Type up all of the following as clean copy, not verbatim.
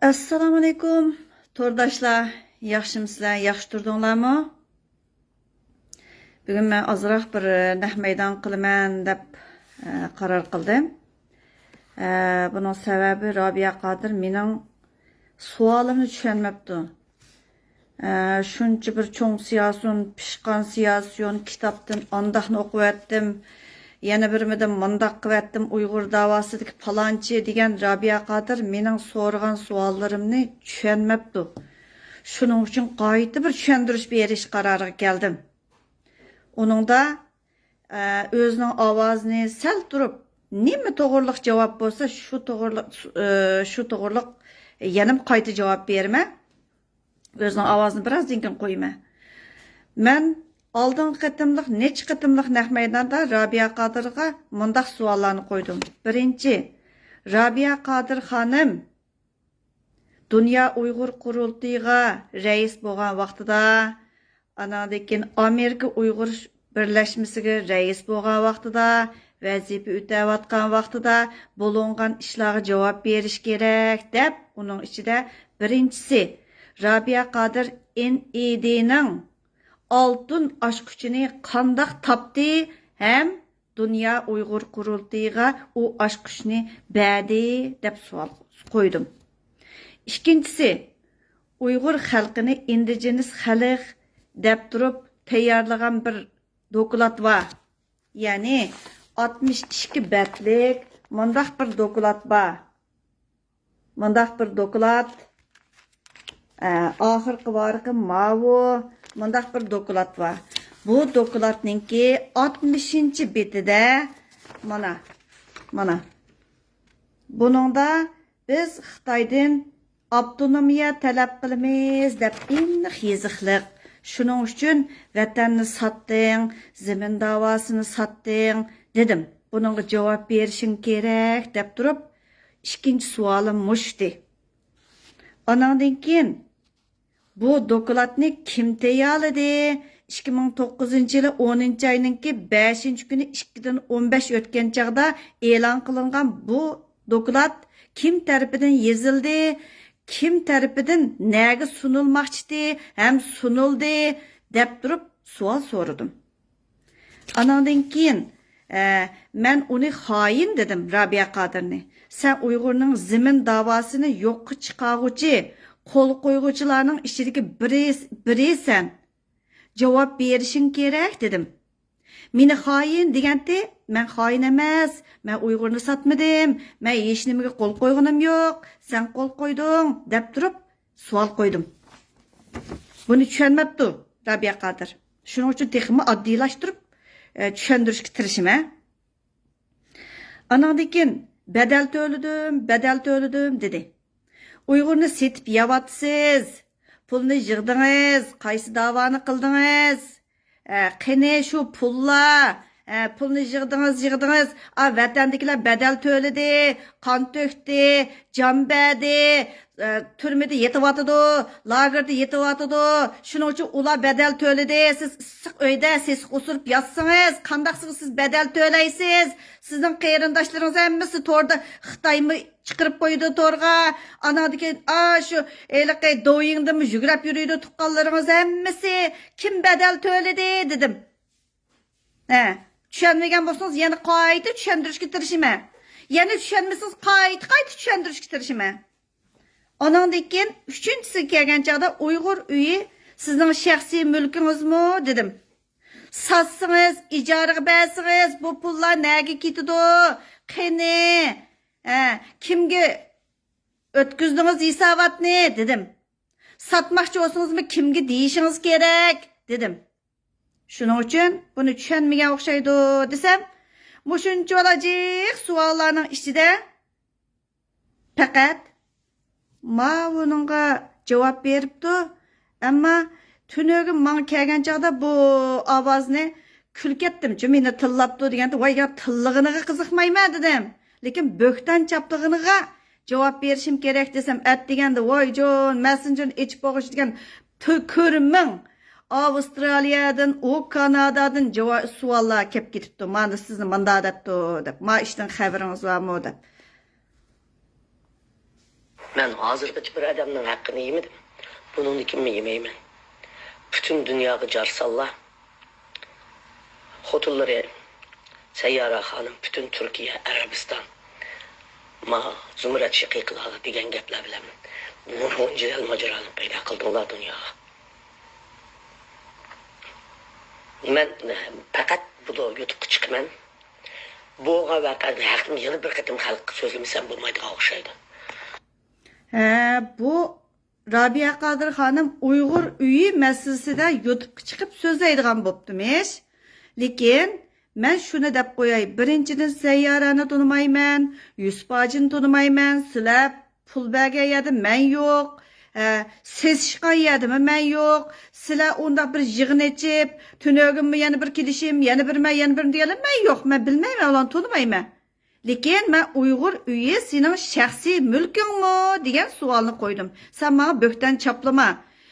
Assalamu alaykum, to'rdoshlar. Yaxshimizlar, yaxshi turdinglarmi? Bugun men azroq bir naq maydon qilaman deb qaror qildim. Buning sababi Robiya Qodir mening savolimni tushunmabdi. Shuncha bir cho'ng siyosun, pishqon siyosun kitobdan ondaqni o'qiyotdim. Yana birimidan mundaq qilyaptim Uyg'ur davosidagi palonchi degan Robiya Qodir mening so'ragan savollarimni tushunmabdi. Shuning uchun qayta bir tushuntirish berish qaroriga keldim. Uningda o'zining ovozini sal turib, nima to'g'riliq javob bo'lsa, shu to'g'riliq yana qayta javob berma. O'zining ovozini birozdan keyin qo'yma. Men oldingi qitimliq, necha qitimliq naq maydonda Robiya Qodirga mundaq savollarni qo'ydim. Birinchi, Robiya Qodir xonim Dünya Uyg'ur qurultiyiga rais bo'lgan vaqtida, anadagin Amerika Uyg'ur birlashmasiga rais bo'lgan vaqtida, vazifa o'tayotgan vaqtida bo'lingan ishlarga javob berish kerak deb, uning ichida birinchisi Robiya Qodir NED'ning altın aşkıçını qandaq tapdı hem Dünya Uyghur qurultiyiga o aşkıçını bədi deb sual qoydum. İkincisi, Uyghur xalqını indigenis xalq deb turib tayyorlagan bir dokulat var. Yani 62 bətlik mundaq bir dokulat var. Mundaq bir dokulat ahirki varıqı mavu mundaq bir dokulat var. Bu dokulatninki 60. betide mana. Buningda biz Xitoydan avtonomiya talab qilamiz deb aniq yeziqliq. Shuning uchun vatanni satding, zamin davosini satding dedim. Buningga javob berishing kerak deb turib, ikkinchi savolim mushdi. Ondan keyin bu dokulatni kim tayyorladi? 2009 yılı 10. ayninki 5. günü 2'den 15 o'tgan chaqda e'lon qilingan bu dokulat kim tarafidan yozildi? Kim tarafidan nega sunulmoqchi ham sunuldi deb turib savol so'radim. Anandan keyin men uni xoin dedim Robiya Qodirni. Sen Uyg'urning zimin davosini yo'qqa chiqaruvchi qo'l qo'yguchilarning ishidagi biri sen. Javob berishing kerak dedim. Meni xoin deganda, men xoin emas, men Uyg'urni satmadim, men hech nimaga qo'l qo'yganim yo'q, sen qo'l qo'yding deb turib savol qo'ydim. Buni tushunmabdi Robiya Qodir. Shuning uchun texmi oddiylashtirib tushuntirishga tirishim. Andan keyin badal to'ladim dedi. Uyg'urni setib yavatsiz, pulni yig'dingiz, qaysi davoni qildingiz? Qani shu pulni yig'dingiz, vatandagilar badal to'ladi, qon to'kdi, jon berdi, turmada yetyotidi, lagerda yetyotidi. Shuning uchun ular badal to'ladi. Siz issiq uyda siz o'sirib yotsangiz, qandaqsiz siz badal to'laysiz? Sizning qarindoshlaringiz hammasi to'rda Xitoymi chiqirib qo'ydi to'rga. Anadagi shu eliqay doyingdimi yugurib yuriydi tuqqanlaringiz hammasi kim badal to'ladi dedim. Tushunmagan bo'lsangiz yana qayta tushuntirishga tirishim. Yana tushunmasangiz qayta tushuntirishga tirishim. Ondan keyin uchinchisi kelgan chaqda Uyg'ur uyi sizning shaxsiy mulkingizmi dedim. Satsangiz, ijaraga bersangiz bu pullar nega ketadi? Qani? Kimga o'tkazdingiz hisobotni dedim. Satmoqchi bo'lsangizmi kimga deyishingiz kerak dedim. Shuning uchun buni tushunmagan o'xshaydi desam, mushuncha olajik savollarning ichida faqat buningga javob beribdi, ammo tunugi menga kelgan chaqda bu ovozni kulketdim. Meni tillabdi deganda, voy ya tillig'iniga qiziqmayman dedim. Lekin bo'ktan chaplig'iniga javob berishim kerak desam, deganda, voy jon, messengerni ichib bo'g'ish degan ko'riming Avstraliyadan, Kanadadan javob savollar kelib ketibdi. Mana sizni manda debdi deb. Ma ishdan xabaringiz bormi deb. Ben hazırgacha bir adamның haqqını yemedim. Buningnikini yemeyman. Bütün dünyayı carsalla. Xotinlari Sayyara Hanım, bütün Türkiye, Arabistan, ma Zumrat Shaqiqlari degan gaplar bilan nurg'unjal mojaroni paydo qildinglar dunyoga. Men faqat bu YouTube'ga chiqman. Bu vaqada haqim yana bir qatim xalqqa so'zlamasam bo'lmaydigan o'xshaydi. Bu Rabia Qadir Hanım Uyg'ur uyi masalasida YouTube'ga chiqib so'zlaydigan bo'ptimish. Lekin men shuni deb qo'yay, birinchidan Sayyorani tonimayman, Yusuf Hojini tonimayman, sizlar pul bergan men yo'q, sesishgan yerdimi men yo'q, sizlar unda bir yig'in echib, tunogimmi yana bir kelishim, yana bir deganlar men yo'q, men bilmayman, ularni tonimayman. Lekin men Uyg'ur uyi sening shaxsiy mulkingmi degan savolni qo'ydim. Sen menga bo'xton chaplama.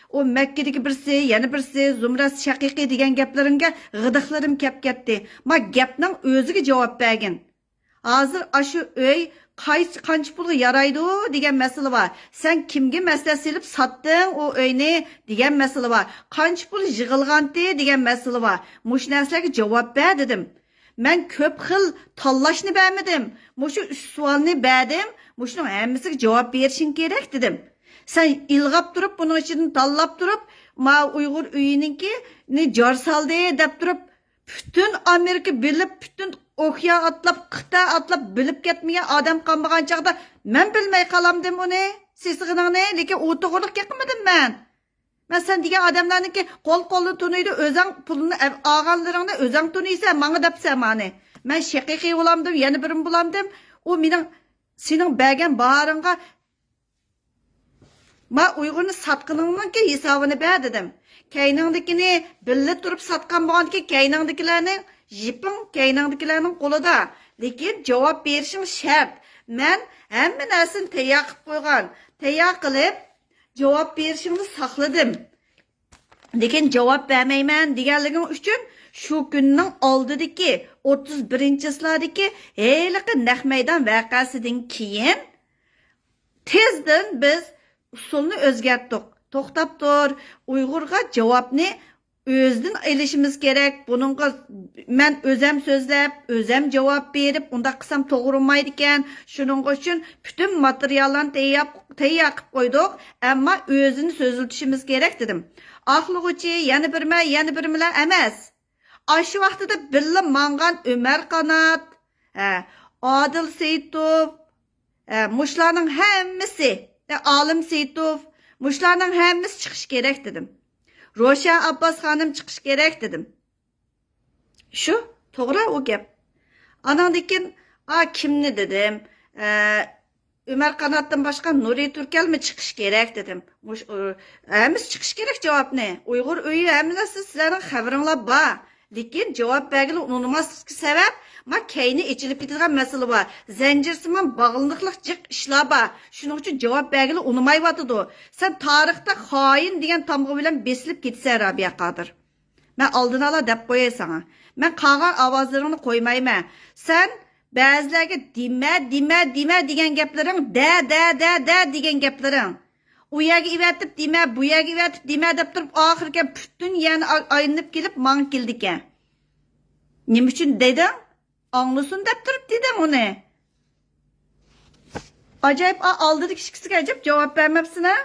O Mekke'deki birisi, yana birisi, Zumrat Shaqiqi degan gaplarimga g'idiqlarim kep ketdi. Ma gapning o'ziga javob bergin. Hozir ashu uy qancha pulga yaraydi degan masala bor. Sen kimga maslahat silib sotding o uyni degan masala bor. Qancha pul yig'ilgandi degan masala bor. Mush narsalarga javob ber dedim. Men ko'p xil tanlashni bermadim. Mushu 3 savolni berdim. Mushning hammasiga javob berishing kerak dedim. Sen ilg'ab turib, bunun için tanlab turib, ma Uyg'ur uyininki ne jar saldi deb turib, bütün Amerika bilib, bütün Okya atlab, Xitoy atlab bilib ketmagan odam qolmagan chaqda men bilmay qolamdim uni. Sisig'ingni, lekin u to'g'riliq qilmadim men. Men sen degan odamlarniki qo'l-qo'lni tunuydi, o'zing pulni olganlaringni o'zing tunuysan, menga debsan mani. Men shaqiqiy bo'lamdim, yana birim bo'lamdim. U mening sening bergan bahoringga ma Uyg'urni satqiningninki hisobini ber dedim. Kayningdikini billa turib satqan bo'lganki, kayningdikilarning jiping kayningdikilarning qo'lida. Lekin javob berishing shart. Men hamma narsani tayyor qilib qo'ygan. Tayyor qilib javob berishimni saqladim. Lekin javob bermayman deganligim uchun shu kunning oldidagi 31-yillardagi heliqi naq maydon voqeasidan keyin tezdan biz usulni o'zgartdik. To'xtab tur, Uyg'urga javobni o'zdan olishimiz kerak. Buningga men o'zim so'zlab, o'zim javob berib, unda qilsam to'g'ri bo'lmaydi ekan. Shuning uchun bütün materiallarni tayyor qilib qo'ydik, ammo o'zini so'ziltishimiz kerak dedim. Oxlig'ichi yana birlar emas. Aşı vaqtida billa mangan Ömer Qanat, Adil Seyitov, mushlarning hammasi Alim Seyitov, mushlarning hammasi chiqish kerak dedim. Roşan Abbas Xanım chiqish kerak dedim. Shu to'g'ri u gap. Anandikin kimni dedim. Ömer Qanatdan boshqa Nuri Turkalmi chiqish kerak dedim. Hammasi chiqish kerak javobni. Uyg'ur uyi hammasi sizlarning xabaringlar bor. Lekin javob bergili unutmaslik sabab ma kayni ichilib ketadigan masala bor. Zanjirsimon bog'liqlik jiq ishlar bor. Shuning uchun javob bergili unutmayotidi. Sen tarixda xoin degan tamg'i bilan besilib ketsa Rabia Qadir. Men oldin ola deb qo'yay sana. Men qag'ar ovozlaringni qo'ymayman. Sen ba'zilarga dema degan gaplaring da degan gaplaring. U yerga ivatib dema, bu yerga ivatib dema deb turib oxirga bütün yani aylanib kelib mang keldi ekan. Nima uchun deding? Anglasin deb turib dedim uni. Acayip aldırdık kişisiga acayip javob bermabsin ha?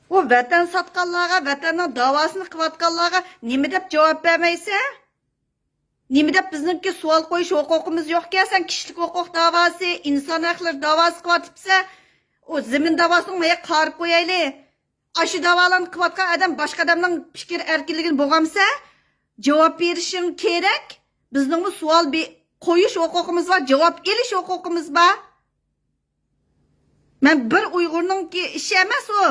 O vatan satqanlarga, vatanning davosini qilayotganlarga nima deb javob bermaysan? Nima deb bizningki savol qo'yish huquqimiz yo'q-ku? Sen kishilik huquq davosi, inson haqlari davosi qilyapsan. O zemin davosini nega qarib qo'yayli? Aşı davalarni qilayotgan adam boshqa odamning fikr erkinligini bo'lgamsa, javob berishing kerak. Bizning bu savol qo'yish huquqimiz var, javob olish huquqimiz bor. Men bir Uyg'urningki ishi emas u.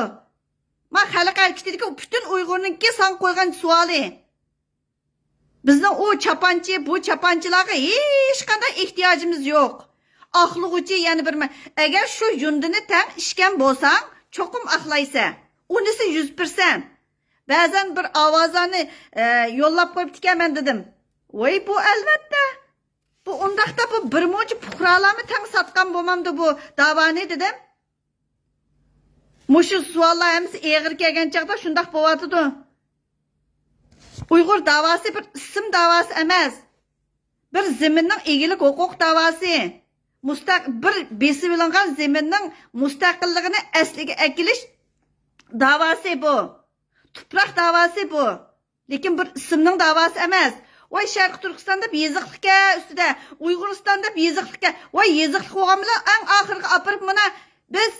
Men xalq harakatidagi bütün Uyg'urningki san qo'ygan savoli. Bizning o chapanchi, bu chapanchilarga hech qanday ehtiyojimiz yo'q. Axlıqçı yani bir eğer şu yundini tam işken bolsan çokum axlaysa. Unisi 100%. Bazen bir avazanı yollab koyup diken ben dedim. Vay bu elbette. Bu ondaqda bu bir muncha fuqarolarni tang satgan bo'lmamdi bu davoni dedim. Mushu savollar hammasi eg'ir kelgan chaqda shundaq bo'lyotidi. Uyg'ur davosi bir ism davosi emas. Bir zaminning egilik huquq davosi. Bir besib olingan zaminning mustaqilligini asliga akilish davosi bu. Tuproq davosi bu. Lekin bir ismning davosi emas. Voy Sharq Turkistonda beziqlikka ustida, Uyg'uristonda beziqlikka, voy yeziqlik bo'lgan bilan eng oxirgi opirib mana biz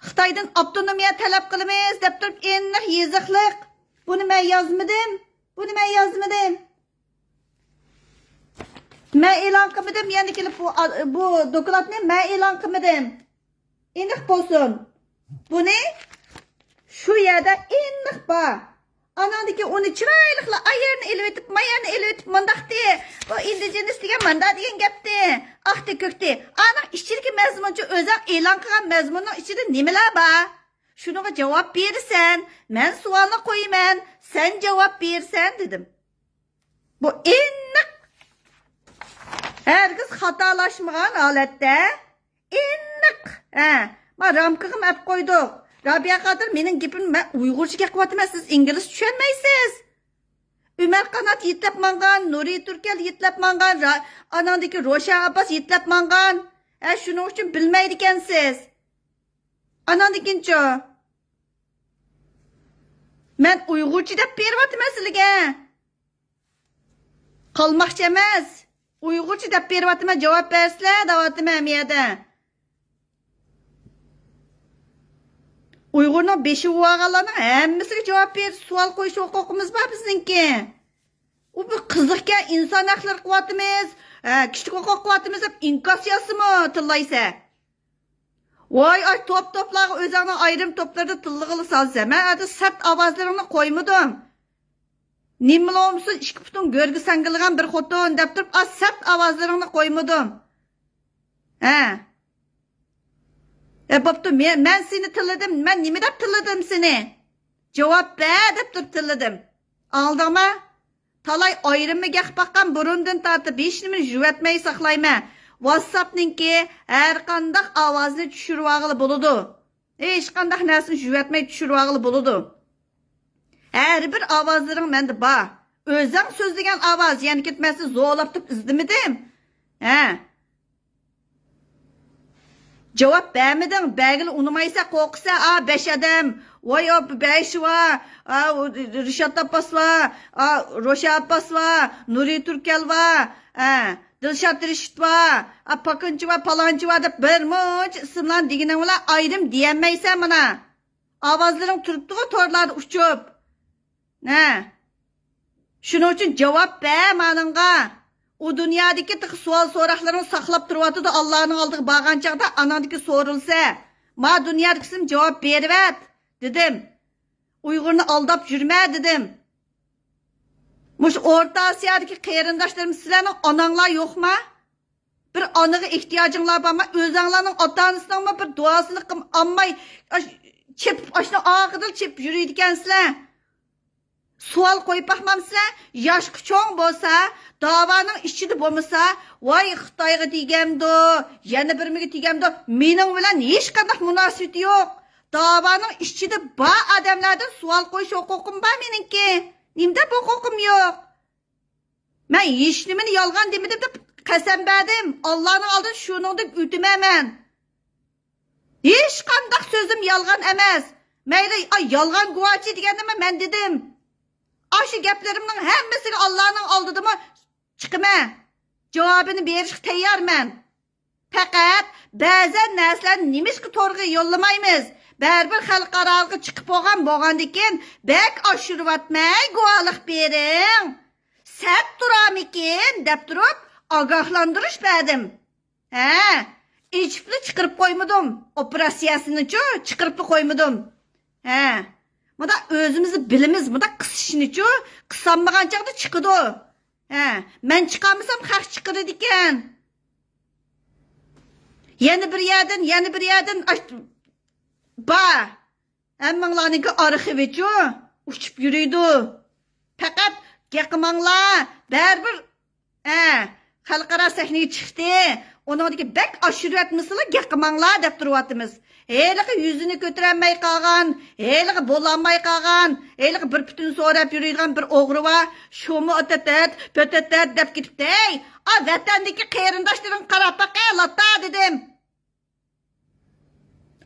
Xitoydan avtonomiya talab qilamiz deb turib aniq yeziqlik. Buni men yozmadim. Men e'lon qilmadim, yana kelib bu dokladni men e'lon qilmadim. Aniq bo'lsin. Buni shu yerda aniq bor. Anandaki onu çıraylıkla ayarını elvetip, mayarını elvetip mandaqti. O indigenist degan manda degan gapti. Ahti kökti. Ana işçilik mezmuncu özel e'lon qilgan mezmunning ichida nimalar bor? Shunaga javob bersan, men savolni qo'yaman, sen javob bersan dedim. Bu aniq hergiz xatolashmagan holatda aniq. Men ramkaga map qo'ydik. Rabia Qadir mening gapim men Uyg'urcha gapiryapman, siz ingliz tushunmaysiz. Umar Qanot yetlab mangan, Nuri Turkal yetlab mangan, anandagi Roshan Abbas yetlab mangan. Shuning uchun bilmaydi ekansiz. Anandikinchi. Men Uyg'urcha deb beryapman sizlarga. Qalmoqchi emas. Uyg'urcha deb beryapman, javob bersizlar, deyapman men yerda. Uyg'urning beshi o'g'allarning hammasiga javob berish, savol qo'yish huquqimiz bor bizningki. U bir qiziqga inson haqlari qilyapmiz, kishilik huquq qilyapmiz deb inkos yozsimi tillaysa. Voy ay top-toplarga o'zingning ayrim toplarda tillig'ini solsa, men hadi sart ovozlaringni qo'ymadim. Nimlomsiz 2 butun go'rga sangilgan bir xotin deb turib, sart ovozlaringni qo'ymadim. Bo'pti, men seni tilladim. Men nima deb tilladim seni? Javob ber deb turib tilladim. Aldingmi? Talay ayrimni gap baqqan burundan tortib 5 nimani juvatmay saqlayman. WhatsApp'ninki har qanday ovozni tushirib olg'ili bo'ladi. Hech qanday narsani juvatmay tushirib olg'ili bo'ladi. Har bir ovozlaring menda bor. O'zing so'zlagan ovoz, ya'ni ketmasa zo'lab turib izlamadim. Cevap vermedin, belgili unumaysa qo'qsa, 5 adam, voy 5 var, Rishad Abbas var, Roshan Abbas var, Nuri Turkal var, Dilshod Rishit var, Pakinchi var, Palonchi var deb bir muncha ismlar deganing bilan ayrim deyamaysan mana. Ovozlaring turibdi-ku torlarda uchib. Shuning uchun javob ber menga. O dünyadaki sual so'roqlarini saqlab turibdi, Allohning oldiga borgan chaqda anandiki so'rilsa, "Ma dunyodagisinim javob berib" dedim. Uyg'urni aldab yurma dedim. Mush O'rta Osiyodagi qarindoshlarimiz sizlarning onanglar yo'qmi? Bir onaga ehtiyojinglar bormi? O'zinglarning ota-onasining bir duosini qilmay, chep ashna og'idil chep yuriydi ekansizlar. Sual qo'yib baxmamsizlar, yosh cho'ng bo'lsa, davoning ichida bo'lmasa, voy Xitoyga tegamdi, yana birmiga tegamdi, mening bilan hech qanday munosabati yo'q. Davoning ichida bor odamlardan sual qo'yish huquqim bor meningki. Nimda bu huquqim yo'q? Men hech nimani yolg'on demadim deb qasam berdim. Allohning oldida shuningdek o'timaman. Hech qanday so'zim yolg'on emas. Mayli, yolg'on guvochi deganimni men dedim. Aşı gaplarimning hammasiga Allohning oldida chiqaman. Javobini berishga tayyorman. Faqat ba'zan narsalarni nimishga to'g'ri yo'llamaymiz. Baribir xalqaroga chiqib bo'lgandikan, bek oshirvatmay guvohlik bering. Sat turamikin deb turib ogohlantirish berdim. Ichibli chiqarib qo'ymadim. Operatsiyasini-chi chiqarib qo'ymadim. Mada özümüzü bilimiz, mada qısışını-chu, qısanmagan chaqda chiqidi. Men chiqamasam haq chiqadi ekan. Yana bir yerdan ba. Hammanglarningki arxivi-chu, uchib yuriydi. Faqat gaqimanglar, baribir xalqaro sahnaga chiqdi. Onundaki bek aşiret misli gaqimanglar deb turyapmiz. Heyliqi yüzünü ko'tarolmay qolgan, heyliqi bo'lanmay qolgan, heyliqi bir bütün so'rab yuradigan bir o'g'ri va shumi otatat, patatat deb ketibdi. Ey, a vatandagi qarindoshlaring qarab baqay latta dedim.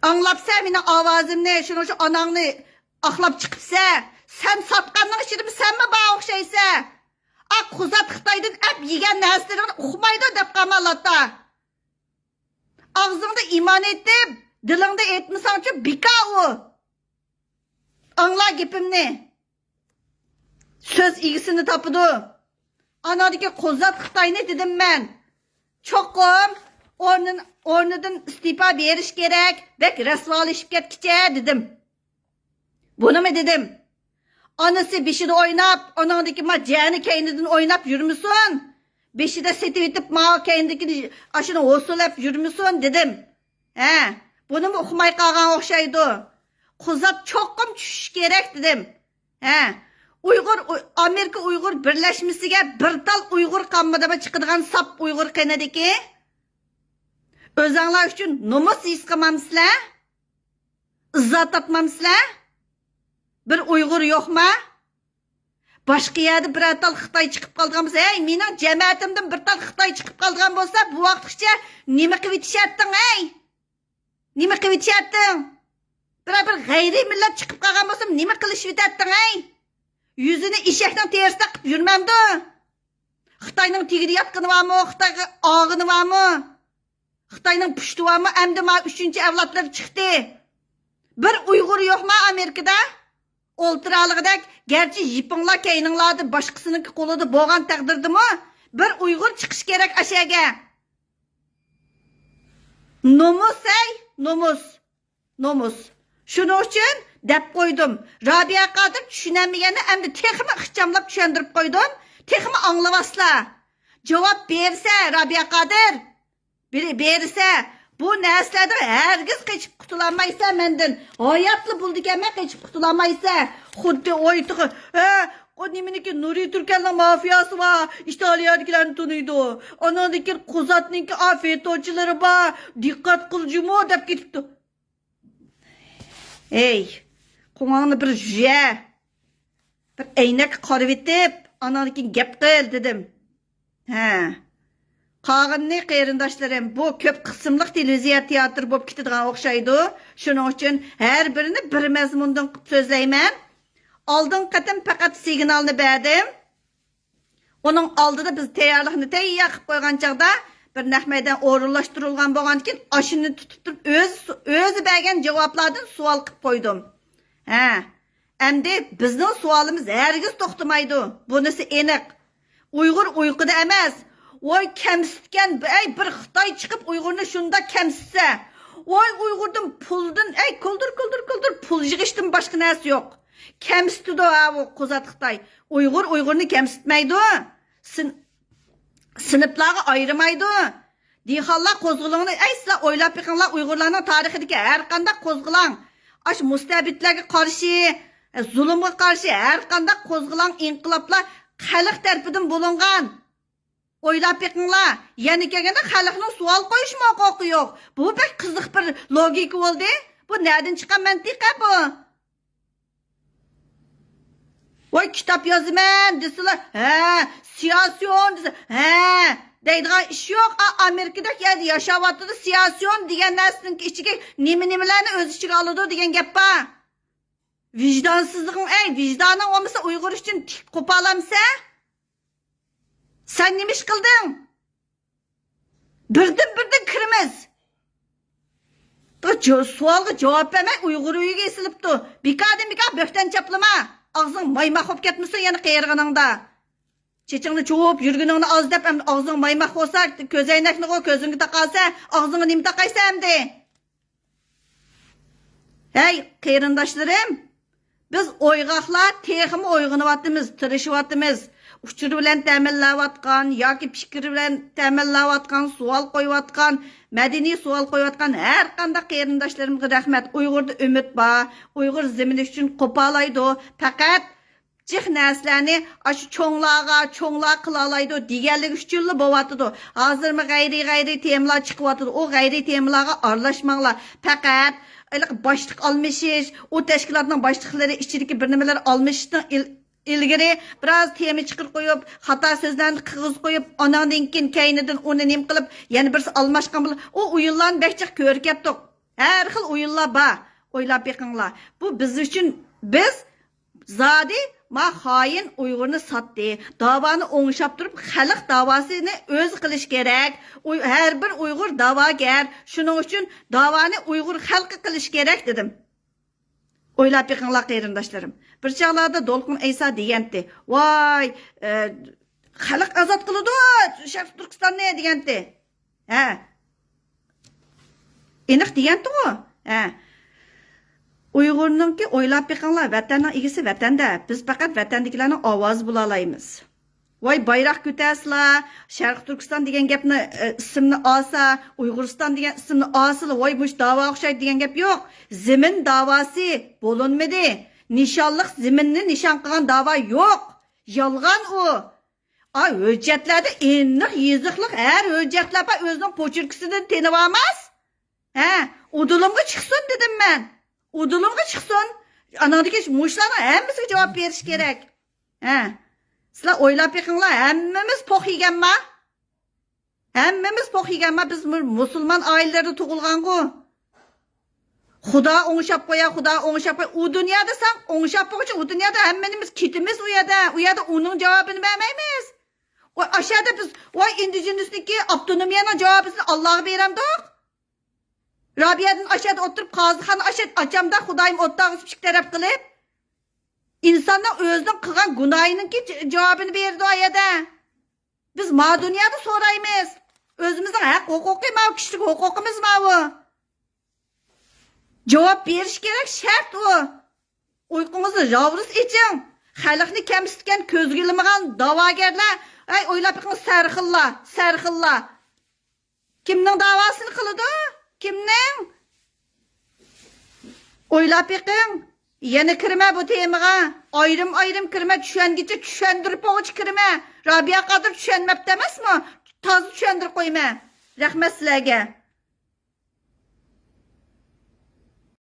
Anlapsa mening ovozimni, shu onangni axlab chiqibsa, sen sotqanning ichida senmi bana o'xshaysa? A quzat Xitoydan ap yegan narsalarni uqmaydi deb qamalatda. Ağzında iman etib, dilingda etmisanchi bika u. Angla gapimni. Söz egisini topidi. Anadagi quzat Xitoyni dedim men. Cho'qim o'rnidan istifa berish kerak, bek rasvolashib ketkicha dedim. Bunimi dedim? Anası beshida o'ynab, onangdagi ma jani kaynidan o'ynab yurmisin? Beshida setib etib ma kayindagi ashuni o'sulab yurmisin dedim. He, bunimi uqmay qolgan o'xshaydi. Quzat cho'qim tushish kerak dedim. He, Amerika Uyg'ur birlashmasiga bir tal Uyg'ur qammadama chiqadigan sap Uyg'ur qanadiki? O'zinglar uchun nomus his qilmamsizlar? Izzat topmamsizlar? Bir Uyg'ur yo'qmi? Boshqa yerda bir tal Xitoy chiqib qolgan bo'lsa, ey, mening jamoatimdan bir tal Xitoy chiqib qolgan bo'lsa, bu vaqtgacha nima qilib yetishatding, ey? Nima qilib yetishatding? Bir g'ayriy millat chiqib qolgan bo'lsa, nima qilishib yetatding, ey? Yuzini eshakning terisida qilib yurmamdi. Xitoyning tegida yotqani bormi? Xitoyga og'ini bormi? Xitoyning pushti bormi? Endi ma 3-avlodlar chiqdi. Bir Uyg'ur yo'qmi Amerikada? O'ltiralig'idek, gerçi yipinglar keyninglarni boshqasining qo'lida bo'lgan taqdirdimi, bir Uyg'ur chiqish kerak ashaga. Nomus, ey, nomus. Shuning uchun deb qo'ydim. Robiya Qodir tushunamaganini endi texmi ixchamlab tushuntirib qo'ydim. Texmi anglavaslar. Javob bersa Robiya Qodir, bersa bu narsalardan hergiz qechib qutulamaysan mendan. Hayotli bo'ldi ekanman, qechib qutulamaysan. Xuddi o'ytig'i, o nimeniki Nuriy Turkanning mafiyasi va İtaliyadagilarni tunuydi. Onadagi Quzatninki afiyetçilari bor. Diqqat qiljumo deb ketibdi. Ey, qo'ng'ingni bir juya. Bir aynak qarib etib, anadagi gap qil dedim. Ha. Qağınni qarindoshlarim, bu ko'p qismliq televiziya teatr bo'lib ketadigan o'xshaydi. Shuning uchun har birini bir mazmundan qilib so'zlayman. Oldin qatim faqat signalni berdim. Uning oldida biz tayyorlikni tayyor qilib qo'ygan chaqda bir nahmaydan o'rinlashtirilgan bo'lgankin, oshini tutib turib o'zi bergan javoblardan savol qilib qo'ydim. Ha, endi bizning savolimiz hargiz to'xtamaydi. Bunisi aniq. Uyg'ur uyquda emas. Voy kamsitgan, ey, bir Xitoy chiqib Uyg'urni shunda kamsitsa. Voy Uyg'urdan puldan, ey, kuldur pul yig'ishdan boshqa narsa yo'q. Kamsitdi bu Quzat Xitoy. Uyg'urni kamsitmaydi. Sinflarga ayırmaydı. Dehqonlar qo'zg'oloni, ey, sizlar o'ylab beqinglar, Uyg'urlarning tarixidagi har qanday qo'zg'olon, ash mustabidlarga qarshi, zulmga qarshi har qanday qo'zg'olon, inqiloblar xalq tarafidan bo'lingan. O'ylab beqinglar, yana kelganda xalqning savol qo'yishma huquqi yo'q. Bu pek qiziq bir logika bo'ldi. Bu nereden chiqqan mantiqa bu? Voy kitap yozaman desalar, siyosiyon desa, deydigan ish yo'q. Amerikada yashayotdi siyosiyon degan narsaning ichiga nima-nimalarni o'z ichiga oladi degan gap bor. Vijdonsizliging, ey, vijdoning olmasa Uyg'ur uchun tik qo'polamsa? Sen nima ish qilding? Birdan kirimiz. Savolga javob bermay Uyg'ur uyiga esilibdi. Bikadan bo'xton chaplama. Ağzın maymaq olib ketmisin yana qayırğınыңda. Çeçingni çoğup yurguningni oz deb ağzın maymaq bo'lsa, ko'zoynakni qo'y, ko'zingga taqalsa, ağzыңga nima taqaysa endi? Hey, qarindoshlarim, biz o'yg'oqlar texmi o'yg'onyapmiz, tirishayapmiz. Uchur bilan ta'minlayotgan yoki fikr bilan ta'minlayotgan, savol qo'yayotgan, madaniy savol qo'yayotgan har qanday qarindoshlarimga rahmat. Uyg'urda umid bor. Uyg'ur zamini uchun qo'polaydi. Faqat Cih nəslərini aşı çoğlar qılalaydı, diğerlik 3 yıllı bovatıdı. Hazır mı gayri temalar çıkıvatıdı. O gayri temalarga arlaşmaqlar. Faqat başlık almışız, o teşkilatın başlıkları içindeki bir nimeler almıştı. İlgiri biraz tema çıkır koyup, hata sözlerini kığız koyup, ondan keynidin onu nim kılıp, yani birisi almaşkan bulup, o uyullan bekçik körük yaptık. Her xil uyullar ba, oylap yakınlar. Bu biz için, biz zadi ma hain Uygurni satdı. Davanı oңuşap durup, xalq davasını öz qilish kerak. Her bir Uygur davagar. Şunun için davanı Uygur xalqı qilish kerak dedim. Oylap yakınlar qeyrindaşlarım. Bir çağlarda Dolqun Eysa degendi. Vay, xalq azat qılıdı, Şərq Türkistan ne degendi. Eniq degendi o. Uyg'urningki o'ylab yiqinglar, vatanning egisi vatanda. Biz faqat vatandagilarning ovozi bo'la olamiz. Voy bayroq ko'tasizlar, Sharq Turkiston degan gapni ismni olsa, Uyg'uriston degan ismni olsa, voy bu da'vo o'xshaydi degan gap yo'q. Zimin da'vosi bo'linmadi. Nishonliq ziminni nishon qilgan da'vo yo'q. Yolg'on u. Hujjatlarda aniq yeziqliq har hujjatlar o'zining pochirkisidan tenib olmas. Udulimga chiqsin dedim men. Udulumga chiqsin. Anadagi mushlarning hammasiga javob berish kerak. Sizlar o'ylab yiqinglar, hammamiz poq yeganma? Hammamiz poq yeganma, biz musulmon oilalarda tug'ilgan-ku. Xudo o'ngshab qo'ya, Xudo o'ngshab qo'ya. U dunyoda sen o'ngshab qo'ychi, u dunyoda hammamiz ketimiz u yerda. U yerda uning javobini bermaymiz. Voy aşağıda biz, voy indigenusniki avtonomiyaning javobini Allohga beramdik. Rabiyadan aşağıda oturup qazixon açamda Xudoyim o'tdagi pishik taraf qilib insonning o'zining qilgan gunohininki javobini berdi o yerda. Biz ma dunyoda so'raymiz. O'zimizning haq huquqiy ma kishilik huquqimiz ma bu. Javob berish kerak shart u. Uyqungizni javrus iching. Xalqni kamsitgan ko'zgilmagan da'vogarlar, o'ylab yiqing sarxillar. Kimning da'vosini qiladi? Kimning? O'ylab yiqing. Yana kirma bu temaga. Ayrim kirma, tushungicha tushundirib qo'yish kirma. Rabiya Qodir tushunmabdi emasmi? To'g'ri tushundirib qo'yma. Rahmat sizlarga.